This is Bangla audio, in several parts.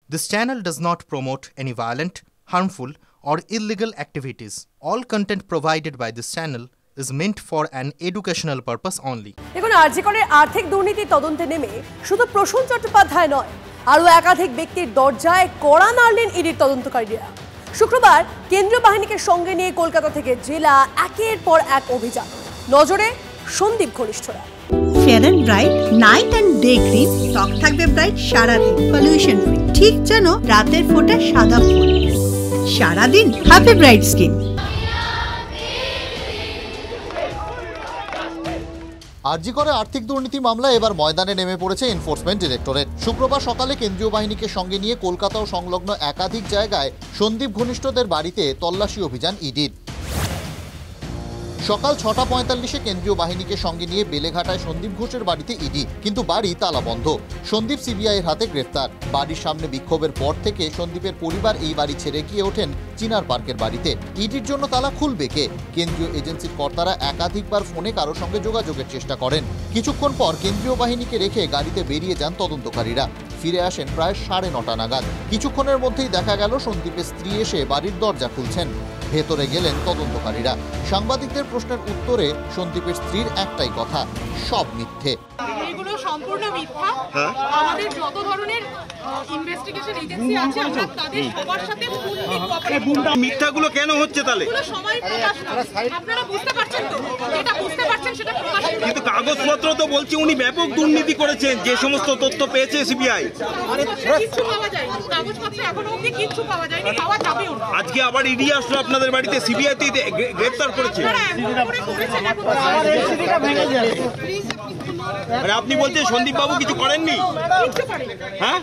This channel does not promote any violent, harmful, or illegal activities. All content provided by this channel is meant for an educational purpose only. দেখুন, আরজিকরের আর্থিক দুর্নীতি তদন্তে নেমে শুধু প্রসূন চট্টোপাধ্যায় নয়, আরও একাধিক ব্যক্তির দরজায় কড়া নাড়লেন ইডির তদন্তকারীরা। শুক্রবার কেন্দ্রীয় বাহিনীকে সঙ্গে নিয়ে কলকাতা থেকে জেলা একের পর এক অভিযান। নজরে সন্দীপ ঘনিষ্ঠরা। Fair and bright night and day cream, ত্বক থাকবে ব্রাইট সারাদিন, পলিউশন ফ্রি, ঠিক যেন রাতের ফোঁটা সাদা ফুল। সারাদিন হ্যাপি ব্রাইট স্কিন। আরজিকরে আর্থিক দুর্নীতি মামলায় এবার ময়দানে নেমে পড়েছে এনফোর্সমেন্ট ডিরেক্টরেট। শুক্রবার সকালে কেন্দ্রীয় বাহিনীকে সঙ্গে নিয়ে কলকাতা ও সংলগ্ন একাধিক জায়গায় সন্দীপ ঘনিষ্ঠদের বাড়িতে তল্লাশি অভিযান ইডির। সকাল 6:45 কেন্দ্রীয় বাহিনীকে সঙ্গে নিয়ে বেলেঘাটায় সন্দীপ ঘোষের বাড়িতে ইডি, কিন্তু বাড়ি তালা বন্ধ। সন্দীপ সিবিআইয়ের হাতে গ্রেফতার। বাড়ির সামনে বিক্ষোভের পর থেকে সন্দীপের পরিবার এই বাড়ি ছেড়ে গিয়ে ওঠেন চিনার পার্কের বাড়িতে। ইডির জন্য তালা খুলবে কে? কেন্দ্রীয় এজেন্সির কর্তারা একাধিকবার ফোনে কারোর সঙ্গে যোগাযোগের চেষ্টা করেন। কিছুক্ষণ পর কেন্দ্রীয় বাহিনীকে রেখে গাড়িতে বেরিয়ে যান তদন্তকারীরা। ফিরে আসেন প্রায় 9:30 নাগাদ। কিছুক্ষণের মধ্যেই দেখা গেল সন্দীপের স্ত্রী এসে বাড়ির দরজা খুলছেন। ভেতরে গেলেন তদন্তকারীরা। সাংবাদিকদের প্রশ্নের উত্তরে সন্দীপের স্ত্রীর একটাই কথা, সব মিথ্যে। এগুলো সম্পূর্ণ মিথ্যা। আমাদের যত ধরনের ইনভেস্টিগেশন এজেন্সি আছে আমরা তাদের সবার সাথে ফুললি কোঅপারেট করব। মিথ্যাগুলো কেন হচ্ছে তাহলে? সময় প্রকাশ আপনারা বুঝতে পারছেন তো? যেটা বুঝতে পারছেন সেটা প্রকাশ করুন। কিন্তু কাগজপত্র তো বলছে উনি ব্যাপক দুর্নীতি করেছেন, যে সমস্ত তথ্য পেয়েছে সিবিআই। কিছু পাওয়া যায়নি, কাগজপত্র এখনো অবধি কিছু পাওয়া যায়নি, পাওয়া যাবেও না। আজকে আবার ইডি আসলো আপনাদের বাড়িতে, সিবিআই তে গ্রেফতার করেছে। আরে আপনি বলছেন সন্দীপ বাবু কিছু করেননি? হ্যাঁ,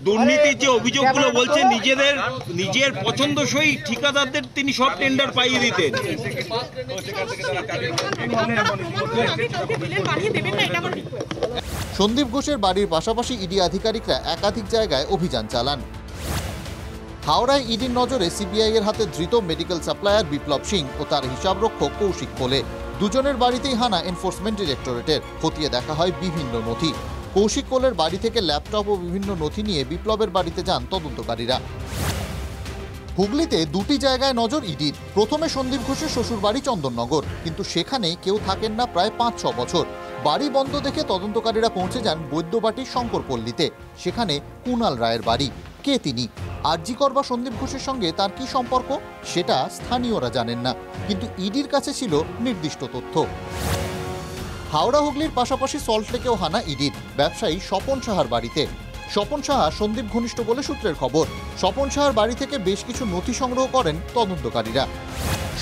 দুর্নীতির যে অভিযোগগুলো বলছেন, নিজের পছন্দসই ঠিকাদারদের তিনি সব টেন্ডার পাইয়ে দিতেন। সন্দীপ ঘোষের বাড়ির পাশাপাশি ইডি আধিকারিকরা একাধিক জায়গায় অভিযান চালান। হাওড়ায় ইডির নজরে সিবিআই এর হাতে ধৃত মেডিকেল সাপ্লায়ার বিপ্লব সিং ও তার হিসাবরক্ষক কৌশিক কোলে। দুজনের বাড়িতেই হানা এনফোর্সমেন্ট ডিরেক্টরেটের। খতিয়ে দেখা হয় বিভিন্ন নথি। কৌশিক কোলের বাড়ি থেকে ল্যাপটপ ও বিভিন্ন নথি নিয়ে বিপ্লবের বাড়িতে যান তদন্তকারীরা। হুগলিতে দুটি জায়গায় নজর ইডির। প্রথমে সন্দীপ ঘোষের শ্বশুর বাড়ি চন্দননগর, কিন্তু সেখানে কেউ থাকেন না প্রায় 5-6 বছর। বাড়ি বন্ধ দেখে তদন্তকারীরা পৌঁছে যান বৈদ্যবাটির শঙ্করপল্লীতে। সেখানে কুণাল রায়ের বাড়ি। কে তিনি? আরজিকর বা সন্দীপ ঘোষের সঙ্গে তার কি সম্পর্ক সেটা স্থানীয়রা জানেন না, কিন্তু ইডির কাছে ছিল নির্দিষ্ট তথ্য। হাওড়া হুগলির পাশাপাশি সল্টলেকেও হানা ইডির। ব্যবসায়ী স্বপন সাহার বাড়িতে। স্বপন সাহা সন্দীপ ঘনিষ্ঠ বলে সূত্রের খবর। স্বপন সাহার বাড়ি থেকে বেশ কিছু নথি সংগ্রহ করেন তদন্তকারীরা।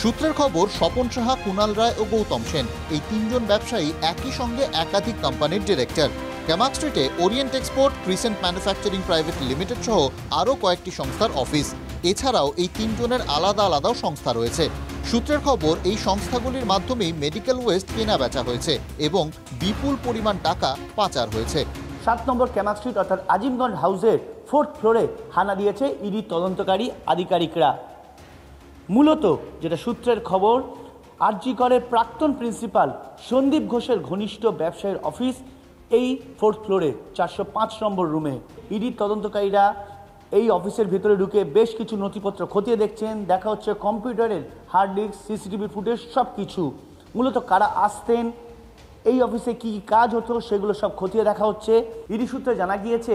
সূত্রের খবর, স্বপন সাহা, কুণাল রায় ও গৌতম সেন এই তিনজন ব্যবসায়ী একই সঙ্গে একাধিক কোম্পানির ডিরেক্টর। ক্যামাক স্ট্রিটে Orient export, crescent manufacturing private limited সহ আরও কয়েকটি সংস্থার অফিস। এছাড়াও এই তিনজনের আলাদা আলাদাও সংস্থা রয়েছে। সূত্রের খবর, এই সংস্থাগুলির মাধ্যমেই মেডিকেল ওয়েস্ট কেনা বেচা হয়েছে এবং বিপুল পরিমাণ টাকা পাচার হয়েছে। 7 নম্বর ক্যামাক স্ট্রিট অর্থাৎ আজিমগঞ্জ হাউসের 4th ফ্লোরে হানা দিয়েছে ইডি তদন্তকারী আধিকারিকরা। মূলত যেটা সূত্রের খবর, আরজিকরের প্রাক্তন প্রিন্সিপাল সন্দীপ ঘোষের ঘনিষ্ঠ ব্যবসায়ীর অফিস এই 4th ফ্লোরে 405 নম্বর রুমে। ইডি তদন্তকারীরা এই অফিসের ভিতরে ঢুকে বেশ কিছু নথিপত্র খতিয়ে দেখছেন। দেখা হচ্ছে কম্পিউটারের হার্ড ডিস্ক, সিসিটিভি ফুটেজ, সব কিছু। মূলত কারা আসতেন, এই অফিসে কি কাজ হতো, সেগুলো সব খতিয়ে দেখা হচ্ছে। ইডি সূত্রে জানা গিয়েছে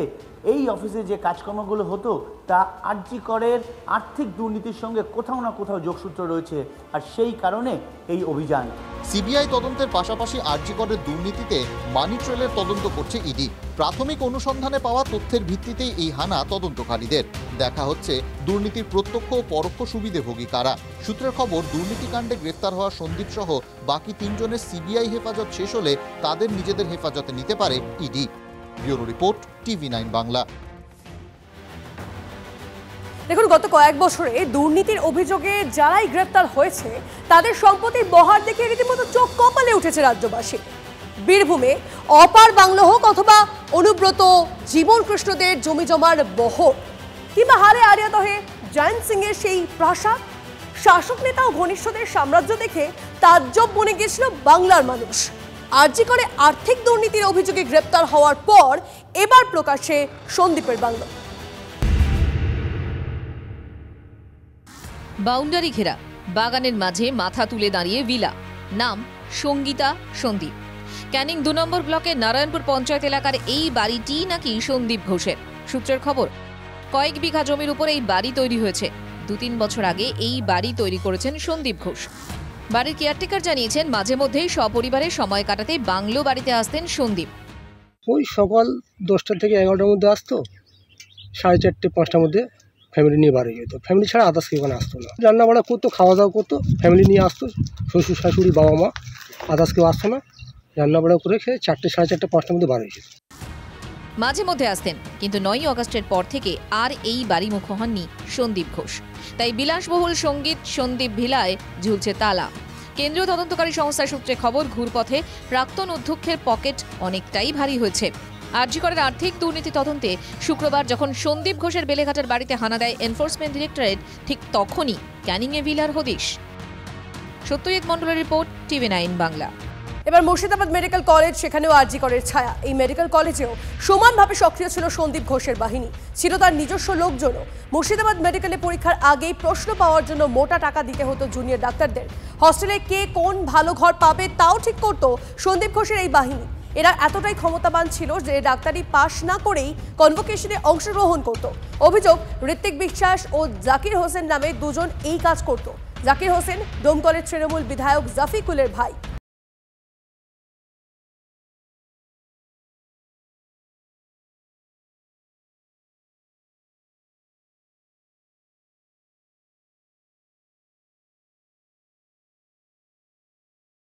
এই অফিসে যে কাজকর্মগুলো হতো তা আরজিকরের আর্থিক দুর্নীতির সঙ্গে কোথাও না কোথাও যোগসূত্র রয়েছে, আর সেই কারণে এই অভিযান। সিবিআই তদন্তের পাশাপাশি আরজিকরের দুর্নীতিতে মানি ট্রেলের তদন্ত করছে ইডি। প্রাথমিক অনুসন্ধানে পাওয়া তথ্যের ভিত্তিতেই এই হানা তদন্তকারীদের। দেখা হচ্ছে দুর্নীতির প্রত্যক্ষ ও পরোক্ষ সুবিধাভোগী কারা। সূত্রের খবর, দুর্নীতিকাণ্ডে গ্রেফতার হওয়া সন্দীপ সহ বাকি 3 জনের সিবিআই হেফাজত শেষ হলে তাদের নিজেদের হেফাজতে নিতে পারে ED. Bureau report, TV9 Bangla. দেখুন, গত কয়েক বছরে দুর্নীতির অভিযোগে যারাই গ্রেপ্তার হয়েছে তাদের সম্পত্তির বহার দেখে রীতিমতো চোখ কপালে উঠেছে রাজ্যবাসী। বীরভূমে অপার বাংলো হোক অথবা অনুব্রত, জীবন কৃষ্ণদের জমি জমার বহর, কিংবা হারে আরিয়াদহে জয়ন্ত সিং এর সেই প্রাসাদ, শাসক নেতা ও ঘনিষ্ঠদের সাম্রাজ্য দেখে তাজ্জব বনে গিয়েছিল বাংলার মানুষ। আরজি করে আর্থিক দুর্নীতির অভিযোগে গ্রেপ্তার হওয়ার পর এবার প্রকাশ্যে সন্দীপের বাংলো। বাউন্ডারি ঘেরা বাগানের মাঝে মাথা তুলে দাঁড়িয়ে ভিলা, নাম সঙ্গীতা সন্দীপ। ক্যানিং 2 নম্বর ব্লকের নারায়ণপুর পঞ্চায়েত এলাকার এই বাড়িটি নাকি সন্দীপ ঘোষের। সূত্রের খবর, কয়েক বিঘা জমির উপর এই বাড়ি তৈরি হয়েছে। 2-3 বছর আগে এই বাড়ি তৈরি করেছেন সন্দীপ ঘোষ। বাড়ির কেয়ারটেকার জানিয়েছেন, মাঝে মধ্যেই সপরিবারে সময় কাটাতে বাংলো বাড়িতে আসতেন সন্দীপ। ওই সকাল 10টা থেকে 11টার মধ্যে আসতো, 4:30 5টার মধ্যে ফ্যামিলি নিয়ে বাড়ি যেত। ফ্যামিলি ছাড়া আদার্স কেউ এখানে আসতো না। রান্না বাড়া করতো, খাওয়া দাওয়া করতো, ফ্যামিলি নিয়ে আসতো, শ্বশুর শাশুড়ি বাবা মা, আদার্স কেউ আসতো না। রান্না বাড়া করে খেয়ে 4টে 4:30 5টার মধ্যে বাড়ি যেত। মাঝে মধ্যে আসতেন, কিন্তু 9 আগস্টের পর থেকে আর এই বাড়ি মুখ হননি সন্দীপ ঘোষ। তাই বিলাসবহুল সন্দীপ ভিলায় ঝুলছে তালা। কেন্দ্রীয় তদন্তকারী সংস্থার সূত্রে খবর, ঘুরপথে প্রাক্তন অধ্যক্ষের পকেট অনেকটাই ভারী হয়েছে। আরজি করের আর্থিক দুর্নীতি তদন্তে শুক্রবার যখন সন্দীপ ঘোষের বেলেঘাটার বাড়িতে হানা দেয় এনফোর্সমেন্ট ডিরেক্টরেট, ঠিক তখনই ক্যানিংয়ে ভিলার হদিশ। সত্যজিৎ মণ্ডলের রিপোর্ট, TV9 বাংলা। এবার মুর্শিদাবাদ মেডিকেল কলেজ, সেখানেও আরজি করের ছায়া। এই মেডিকেল কলেজেও সমানভাবে সক্রিয় ছিল সন্দীপ ঘোষের বাহিনী, ছিল তার নিজস্ব লোকজনও। মুর্শিদাবাদ মেডিকেলে পরীক্ষার আগেই প্রশ্ন পাওয়ার জন্য মোটা টাকা দিতে হতো জুনিয়র ডাক্তারদের। হস্টেলে কে কোন ভালো ঘর পাবে তাও ঠিক করতো সন্দীপ ঘোষের এই বাহিনী। এরা এতটাই ক্ষমতাবান ছিল যে ডাক্তারি পাশ না করেই কনভোকেশনে অংশগ্রহণ করত। অভিযোগ, ঋত্বিক বিশ্বাস ও জাকির হোসেন নামে দুজন এই কাজ করত। জাকির হোসেন ডোমকলের তৃণমূল বিধায়ক জাফিকুলের ভাই।